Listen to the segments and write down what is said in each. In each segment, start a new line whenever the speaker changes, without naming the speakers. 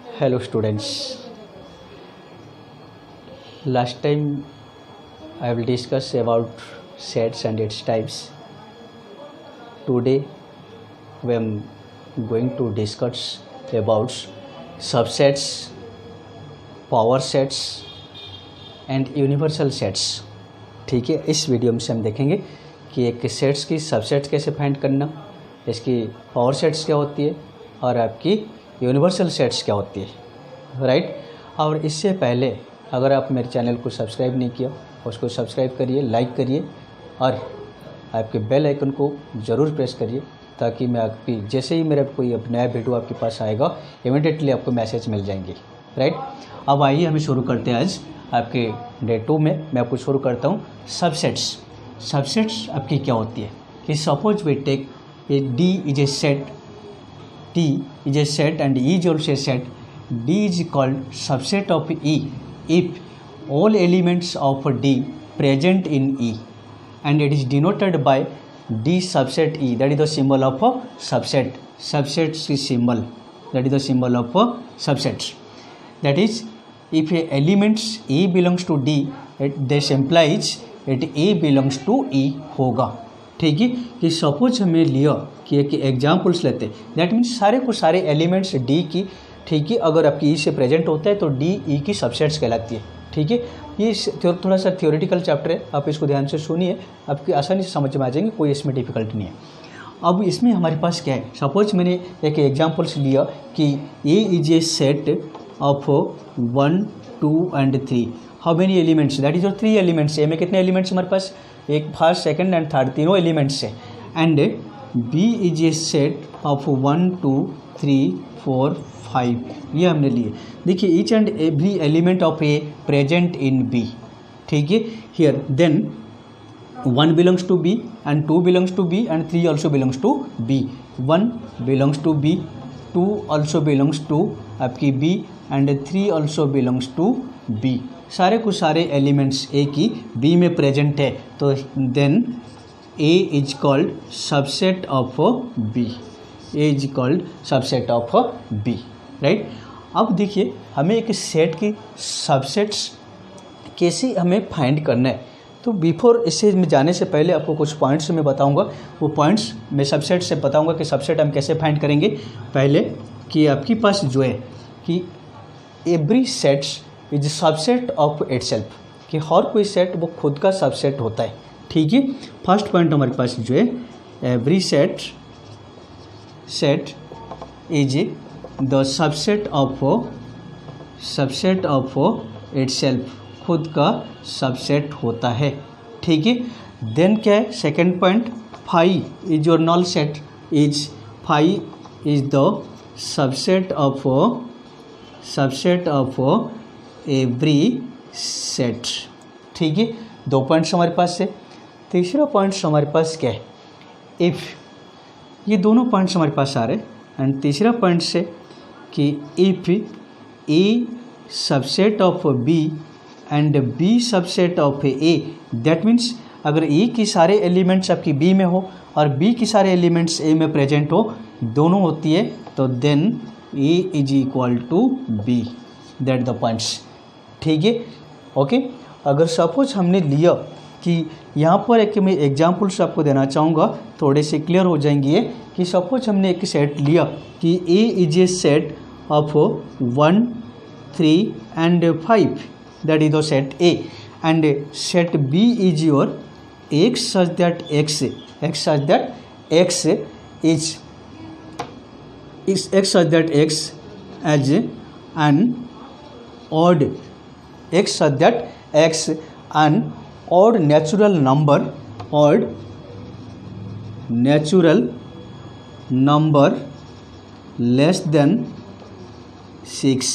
Hello students. Last time I will discuss about sets and its types. Today we am going to discuss about subsets, power sets and universal sets. ठीक है, इस video में से हम देखेंगे कि एक सेट्स की सबसेट्स कैसे फाइंड करना, इसकी पावर सेट्स क्या होती है और आपकी यूनिवर्सल सेट्स क्या होती है, राइट। और इससे पहले अगर आप मेरे चैनल को सब्सक्राइब नहीं किया उसको सब्सक्राइब करिए, लाइक करिए और आपके बेल आइकन को ज़रूर प्रेस करिए ताकि मैं आपकी जैसे ही मेरा कोई नया वीडियो आपके पास आएगा इमीडिएटली आपको मैसेज मिल जाएंगे, राइट। अब आइए हमें शुरू करते हैं। आज आपके डे 2 में मैं आपको शुरू करता हूँ सबसेट्स। सबसेट्स आपकी क्या होती है कि suppose we take A D is a set, T is a set and E is also a set. D is called subset of E if all elements of D present in E, and it is denoted by D subset E. That is the symbol of a subset. Subsets is symbol. That is the symbol of a subset. That is, if a elements E belongs to D, this implies that A belongs to E होगा। ठीक है, कि suppose हमें लिया कि एक examples लेते हैं, दैट मीन्स सारे को सारे एलिमेंट्स डी की, ठीक है, अगर आपकी ई से प्रेजेंट होता है तो डी ई की सबसेट्स कहलाती है। ठीक है, ये थोड़ा सा थ्योरेटिकल चैप्टर है, आप इसको ध्यान से सुनिए, आपकी आसानी से समझ में आ जाएंगे, कोई इसमें डिफिकल्ट नहीं है। अब इसमें हमारे पास क्या है, सपोज मैंने एक एग्जाम्पल्स लिया कि A is a set of 1, 2 and 3। How many elements, that is your 3 elements. A में कितने एलिमेंट्स हमारे पास, एक फर्स्ट, सेकंड एंड थर्ड, तीनों एलिमेंट्स है। And B is a set of 1, 2, 3, 4, 5, ये हमने लिए। देखिए each and every element of A present in B. ठीक है, here then 1 belongs to B and 2 belongs to B and 3 also belongs to B. 1 belongs to B, 2 also belongs to आपकी B and 3 also belongs to B. सारे को सारे elements ए की B में present है, तो then A is called subset of B. A is called subset of B, right. अब देखिए हमें एक सेट की सबसेट्स कैसे हमें फाइंड करना है, तो बिफोर इससे में जाने से पहले आपको कुछ पॉइंट्स मैं बताऊंगा। वो पॉइंट्स मैं सबसेट से बताऊंगा कि सबसेट हम कैसे फाइंड करेंगे। पहले कि आपके पास जो है कि every sets is subset of itself, कि हर कोई सेट वो खुद का सबसेट होता है। ठीक है, फर्स्ट पॉइंट हमारे पास जो है every set is the subset of itself, खुद का सबसेट होता है। ठीक है, देन क्या है second point, five is your null set, five is the subset of every set. ठीक है, 2 पॉइंट्स हमारे पास है। तीसरा पॉइंट्स हमारे पास क्या है, इफ़, ये दोनों पॉइंट्स हमारे पास आ रहे हैं। एंड तीसरा पॉइंट्स है कि if A subset of B and B subset of A, that means अगर ए की सारे एलिमेंट्स आपकी बी में हो और बी की सारे एलिमेंट्स ए में प्रेजेंट हो, दोनों होती है, तो then A is equal to B. That the points. ठीक है, ओके। अगर सपोज हमने लिया कि यहाँ पर एक मैं एग्जाम्पल्स आपको देना चाहूँगा, थोड़े से क्लियर हो जाएंगे कि सपोज हमने एक सेट लिया कि A is a set of 1, 3 and 5, that is the set A, and set B is your x such that x as an odd, x such that x an odd natural number less than 6,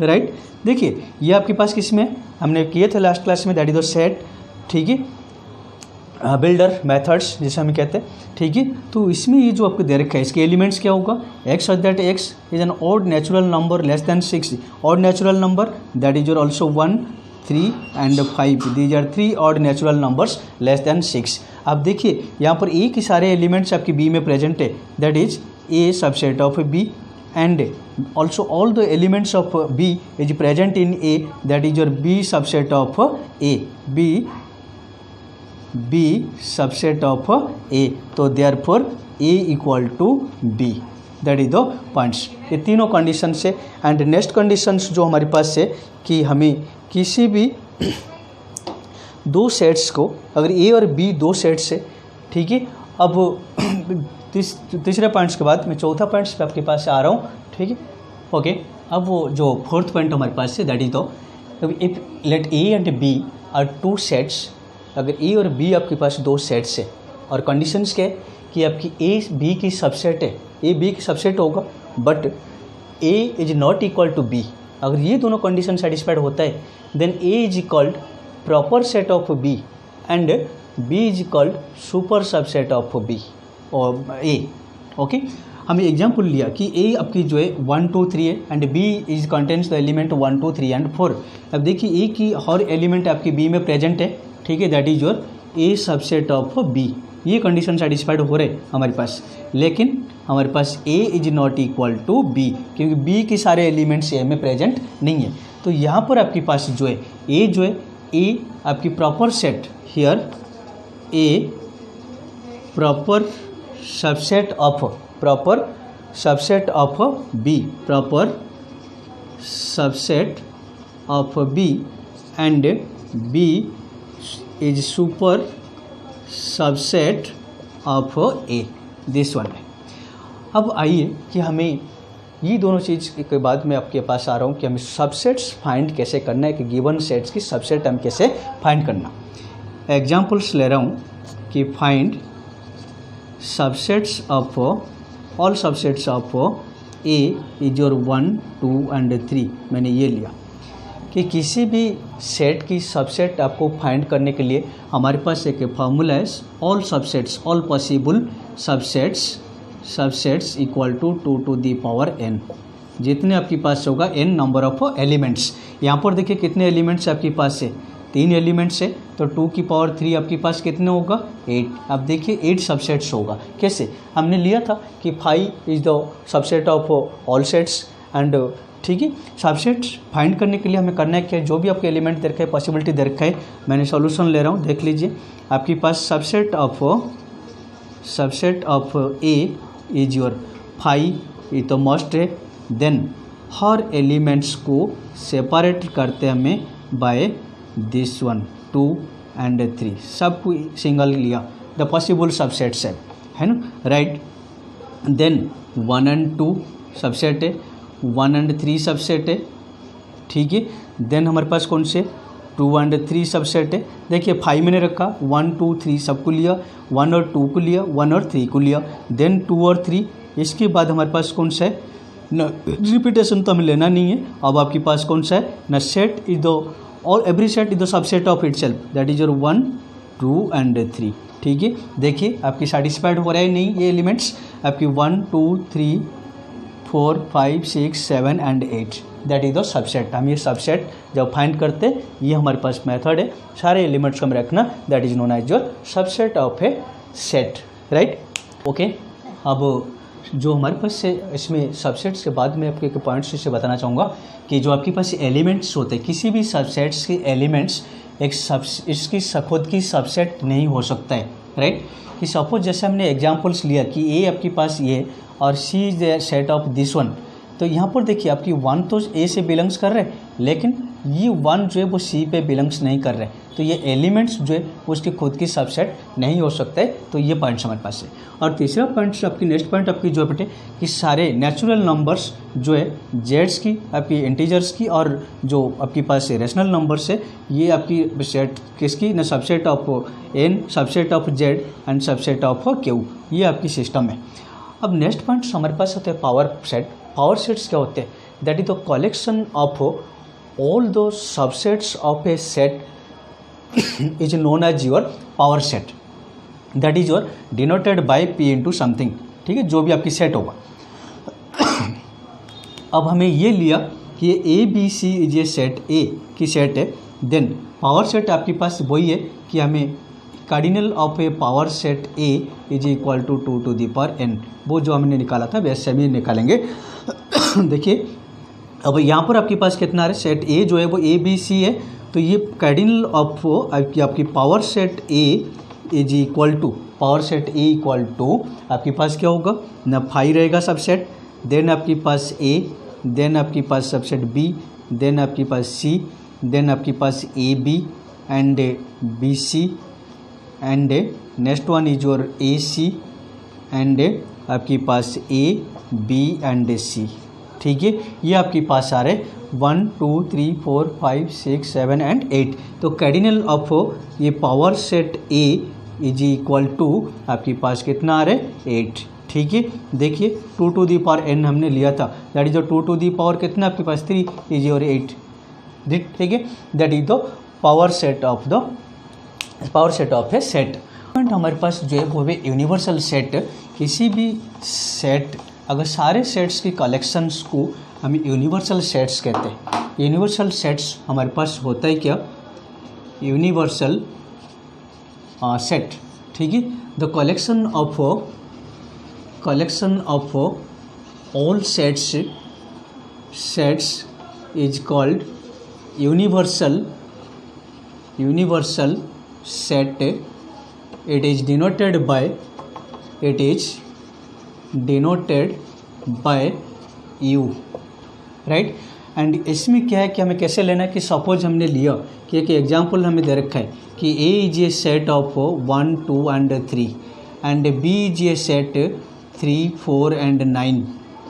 right. देखिए ये आपके पास किस में हमने किए थे last class में, that is the set. ठीक है, बिल्डर मेथड्स जैसे हम कहते हैं। ठीक है, तो इसमें ये जो आपको दे रखा है इसके एलिमेंट्स क्या होगा, x such that x is an odd natural number less than 6। Odd natural number that is your also 1, 3 and 5, these are 3 odd natural numbers less than 6। अब देखिए यहाँ पर ए के सारे एलिमेंट्स आपकी बी में प्रेजेंट है, that is A subset of B, and also all the elements of B is present in A, that is your B subset of A, B subset of A, तो therefore A equal to B, that is the points. ये तीनों condition से and next conditions जो हमारे पास है कि हमें किसी भी दो सेट्स को, अगर ए और बी दो सेट्स है, ठीक है। अब तीसरे पॉइंट्स के बाद मैं चौथा पॉइंट्स पे आपके पास आ रहा हूँ, ठीक है, ओके। अब वो जो फोर्थ पॉइंट हमारे पास है that is the if let A and B are two sets, अगर ए और बी आपके पास दो सेट्स है और कंडीशंस क्या है कि आपकी ए बी की सबसेट है, ए बी की सबसेट होगा but A is not equal to B. अगर ये दोनों कंडीशन सेटिस्फाइड होता है then A is equalled proper set of B and B is equalled super subset of B और ए, ओके। हमें एग्जाम्पल लिया कि ए आपकी जो है 1 2 3 है and B is contains the element 1 2 3 and 4। अब देखिए ए की हर एलिमेंट आपकी बी में प्रेजेंट है, ठीक है, that is your A subset of B. ये कंडीशन सेटिस्फाइड हो रहे हमारे पास, लेकिन हमारे पास A is not equal to B, क्योंकि बी के सारे एलिमेंट्स ए में प्रेजेंट नहीं है। तो यहाँ पर आपके पास जो है ए आपकी proper set here, A proper subset of B, proper subset of B and B is super subset of A, this one है। अब आइए कि हमें ये दोनों चीज़ के बाद मैं आपके पास आ रहा हूँ कि हमें सबसेट्स फाइंड कैसे करना है, कि गिवन सेट्स की सबसेट हम कैसे फाइंड करना। एग्जांपल्स ले रहा हूँ कि find subsets of all subsets of A is your 1 2 and 3। मैंने ये लिया कि किसी भी सेट की सबसेट आपको फाइंड करने के लिए हमारे पास एक फार्मूला है, all subsets, all possible subsets equal to 2 to the power n। जितने आपके पास होगा n नंबर ऑफ एलिमेंट्स। यहाँ पर देखिए कितने एलिमेंट्स आपके पास है, 3 एलिमेंट्स है, तो 2 की पावर 3 आपके पास कितने होगा 8। अब देखिए 8 सबसेट्स होगा। कैसे? हमने लिया था कि 5 is the subset of all sets and, ठीक है। सबसेट्स फाइंड करने के लिए हमें करना है क्या, जो भी आपके एलिमेंट दे रखा है, पॉसिबिलिटी दे रखा है, मैंने सॉल्यूशन ले रहा हूँ, देख लीजिए। आपके पास subset of A is your 5, ये तो मस्ट है। देन हर एलिमेंट्स को सेपरेट करते हमें बाय दिस वन 2 एंड 3, सबको सिंगल लिया, द पॉसिबल सबसेट्स है ना, राइट। देन 1 and 2 सबसेट है, 1 and 3 सबसेट है, ठीक है। देन हमारे पास कौन से 2 and 3 सबसेट है। देखिए 5 मैंने रखा, 1 2 3 सबको लिया, 1 और 2 को लिया, 1 और 3 को लिया, देन 2 और 3। इसके बाद हमारे पास कौन सा है न, रिपीटेशन तो हमें लेना नहीं है। अब आपके पास कौन सा है न, set is the all every set is the subset of itself, that is your 1 2 and 3, ठीक है। देखिए आपकी सेटिस्फाइड हो रहा है नहीं, ये एलिमेंट्स आपकी 1 2 3 4 5 6 7 and 8, that is the subset. हम ये सबसेट जब फाइंड करते हैं, ये हमारे पास मेथड है, सारे एलिमेंट्स को हम रखना, that is known as your subset of a set, right, okay. अब जो हमारे पास से इसमें सबसेट्स के बाद में आपके पॉइंट्स से बताना चाहूँगा कि जो आपके पास एलिमेंट्स होते हैं, किसी भी सबसेट्स के एलिमेंट्स इसकी खुद की सबसेट नहीं हो सकता है, राइट। कि सपोज जैसे हमने एग्जांपल्स लिया कि ए आपके पास ये और C is the set of this one, तो यहाँ पर देखिए आपकी 1 तो ए से बिलोंग्स कर रहे हैं, लेकिन ये 1 जो है वो सी पे बिलोंग्स नहीं कर रहे, तो ये एलिमेंट्स जो है उसकी खुद की सबसेट नहीं हो सकता है। तो ये पॉइंट्स हमारे पास है। और तीसरा पॉइंट आपकी नेक्स्ट पॉइंट आपकी जो बेटे कि सारे नेचुरल नंबर्स जो है जेड्स की, आपकी इंटीजर्स की, और जो आपके पास रेशनल नंबर्स है, ये आपकी सेट किसकी न, subset of N, subset of Z and subset of Q, ये आपकी सिस्टम है। अब नेक्स्ट पॉइंट हमारे पास होते हैं पावर सेट। पावर सेट्स क्या होते हैं, that is the collection of all दो subsets of a set is known as your power set, that is your denoted by P into something, ठीक है, जो भी आपकी सेट होगा। अब हमें ये लिया कि ये A B C is a set, A की सेट है, देन पावर सेट आपके पास वही है कि हमें cardinal of A power set A is equal to 2 to the power n, वो जो हमने निकाला था वैसे हम निकालेंगे। देखिए अब यहाँ पर आपके पास कितना है, सेट ए जो है वो ए बी सी है, तो ये कार्डिनल ऑफ आपकी power set A is equal to, power set A equal to आपके पास क्या होगा ना, 5 रहेगा सबसेट, देन आपके पास ए, देन आपके पास सबसेट बी, देन आपके पास सी, देन आपके पास A B and B C and next one is your A C and आपके पास ए बी एंड सी। ठीक है, ये आपके पास आ रहे 1 2 3 4 5 6 7 एंड 8। तो कार्डिनल ऑफ ये power set A is equal to आपके पास कितना आ रहे 8। ठीक है, देखिए 2 to the power n हमने लिया था, that is 2 to the power कितना आपके पास 3 इज योर 8। ठीक है, that is the power set of a set. हमारे पास जो है वो है यूनिवर्सल सेट। किसी भी सेट, अगर सारे सेट्स की कलेक्शंस को हम यूनिवर्सल सेट्स कहते हैं। यूनिवर्सल सेट्स हमारे पास होता है क्या, यूनिवर्सल सेट। ठीक है, the collection of all sets is called universal set. It is denoted by u, right. And इसमें क्या है कि हमें कैसे लेना है कि सपोज हमने लिया कि एक एग्जांपल हमें दे रखा है कि A is a set of 1 2 and 3 and B is a set 3 4 and 9।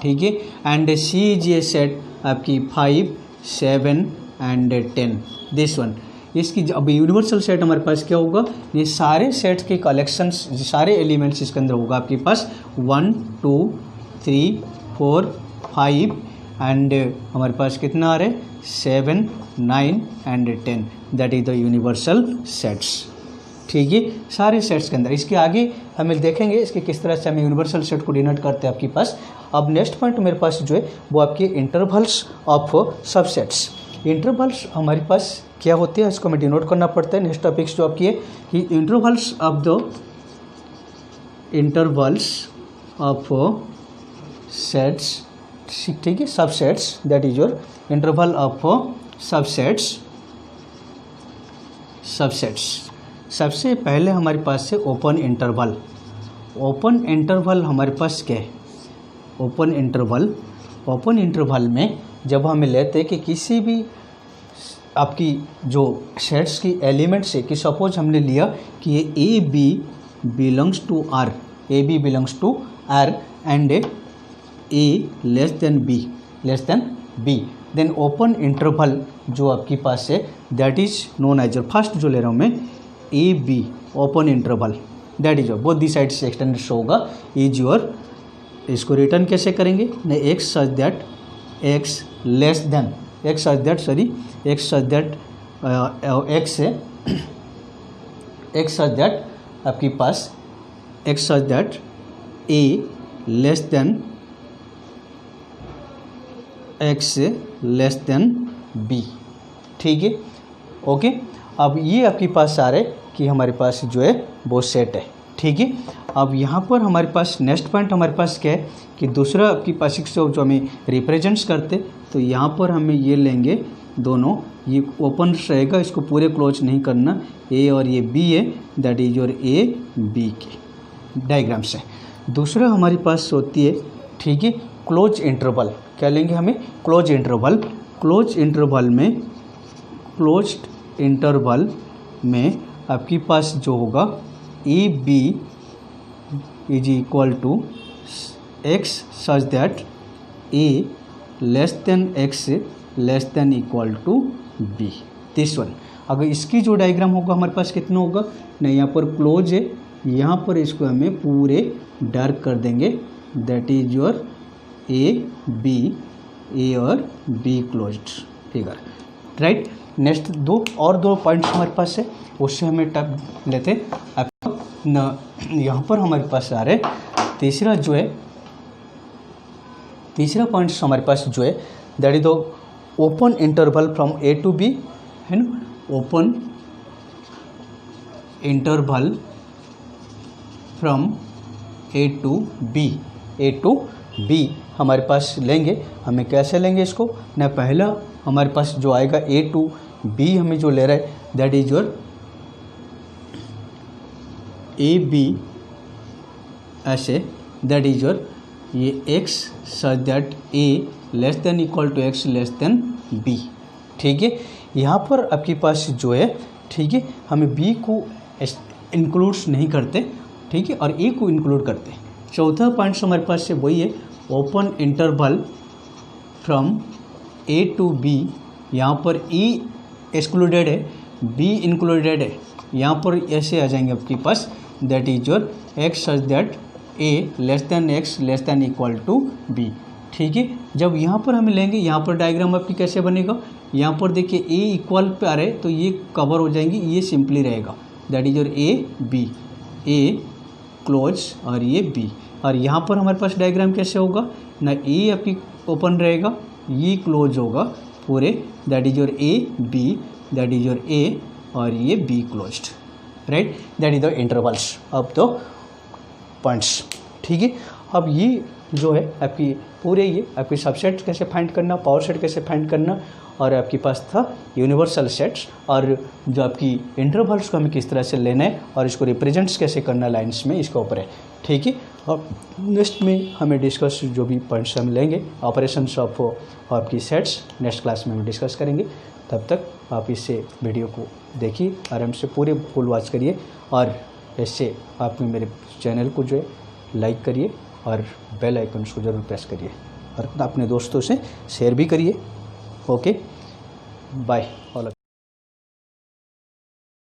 ठीक है, and C is a set आपकी 5 7 एंड 10। दिस वन, इसकी अब यूनिवर्सल सेट हमारे पास क्या होगा, ये सारे सेट्स के कलेक्शंस, सारे एलिमेंट्स इसके अंदर होगा आपके पास 1 2 3 4 5 एंड हमारे पास कितना आ रहा है 7 9 and 10, that is the universal sets. ठीक है, सारे सेट्स के अंदर। इसके आगे हमें देखेंगे इसके किस तरह से हम यूनिवर्सल सेट को डिनोट करते हैं आपके पास। अब नेक्स्ट पॉइंट मेरे पास जो है वो आपके इंटरवल्स ऑफ सबसेट्स। इंटरवल्स हमारे पास क्या होते हैं, इसको हमें डिनोट करना पड़ता है। नेक्स्ट टॉपिक्स जो आपकी है कि इंटरवल्स ऑफ सेट्स। ठीक है, subsets, that is your interval of subsets. सबसे पहले हमारे पास है ओपन इंटरवल। ओपन इंटरवल हमारे पास क्या है, ओपन इंटरवल में जब हमें लेते हैं कि किसी भी आपकी जो सेट्स की एलिमेंट्स है, कि सपोज हमने लिया कि ये A B belongs to R, and A less than B, then open interval जो आपके पास है that is known as, first जो ले रहा हूँ मैं A B open interval, that is both the side से एक्सटेंडेड शो होगा इज योर। इसको रिटर्न कैसे करेंगे ना, एक्स सच दैट एक्स आपके पास X such that A less than B. ठीक है, ओके। अब ये आपके पास आ रहे कि हमारे पास जो है वो सेट है। ठीक है, अब यहाँ पर हमारे पास नेक्स्ट पॉइंट हमारे पास क्या है कि दूसरा आपकी पास जो हमें रिप्रेजेंट्स करते, तो यहाँ पर हमें ये लेंगे दोनों, ये ओपन रहेगा, इसको पूरे क्लोज नहीं करना, ए और ये बी है, that is your A B के डायग्राम से। दूसरा हमारे पास होती है, ठीक है, क्लोज इंटरवल। क्या लेंगे हमें, क्लोज इंटरवल में आपके पास जो होगा A B is equal to x such that A less than equal to B, this one. अगर इसकी जो डायग्राम होगा हमारे पास कितना होगा ना, यहाँ पर क्लोज है, यहाँ पर इसको हमें पूरे डार्क कर देंगे, दैट इज योर ए और be closed figure, right. Next दो पॉइंट्स हमारे पास है, उससे हमें टप लेते न। यहाँ पर हमारे पास आ रहे तीसरा पॉइंट्स हमारे पास जो है that is the open interval from A to B, है ना, interval from A to B हमारे पास लेंगे। हमें कैसे लेंगे इसको ना, पहला हमारे पास जो आएगा ए टू बी हमें जो ले रहा है that is your A B ऐसे, दैट इज योर ये x such that a less than equal to x less than b। ठीक है, यहाँ पर आपके पास जो है, ठीक है, हमें b को इंक्लूड्स नहीं करते, ठीक है, और a को इंक्लूड करते। चौथा पॉइंट हमारे पास से वही है, open interval from a to b। यहाँ पर e एक्सक्लूडेड है, b इंक्लूडेड है, यहाँ पर ऐसे आ जाएंगे आपके पास that is your x such that a less than x less than equal to b। ठीक है, जब यहाँ पर हमें लेंगे, यहाँ पर डायग्राम आपकी कैसे बनेगा, यहाँ पर देखिए a इक्वल पे आ रहे तो ये कवर हो जाएंगी, ये सिंपली रहेगा that is your a close और ये b। और यहाँ पर हमारे पास डायग्राम कैसे होगा ना, a आपकी ओपन रहेगा, ये क्लोज होगा पूरे, that is your b, that is your a और ये b closed, right, that is the intervals of the points. ठीक है, अब ये जो है आपकी पूरे ये आपकी सबसेट कैसे फाइंड करना, पावर सेट कैसे फाइंड करना, और आपके पास था यूनिवर्सल सेट्स, और जो आपकी इंटरवल्स को हमें किस तरह से लेना है और इसको रिप्रेजेंट्स कैसे करना लाइंस में, इसके ऊपर है। ठीक है, और नेक्स्ट में हमें डिस्कस जो भी पॉइंट्स हम लेंगे ऑपरेशंस ऑफ आपकी सेट्स नेक्स्ट क्लास में हम डिस्कस करेंगे। तब तक आप इससे वीडियो को देखिए, आराम से पूरे फुल वॉच करिए, और इससे आप मेरे चैनल को जो है लाइक करिए और बेल आइकन को ज़रूर प्रेस करिए, और अपने दोस्तों से शेयर भी करिए। Okay, bye all.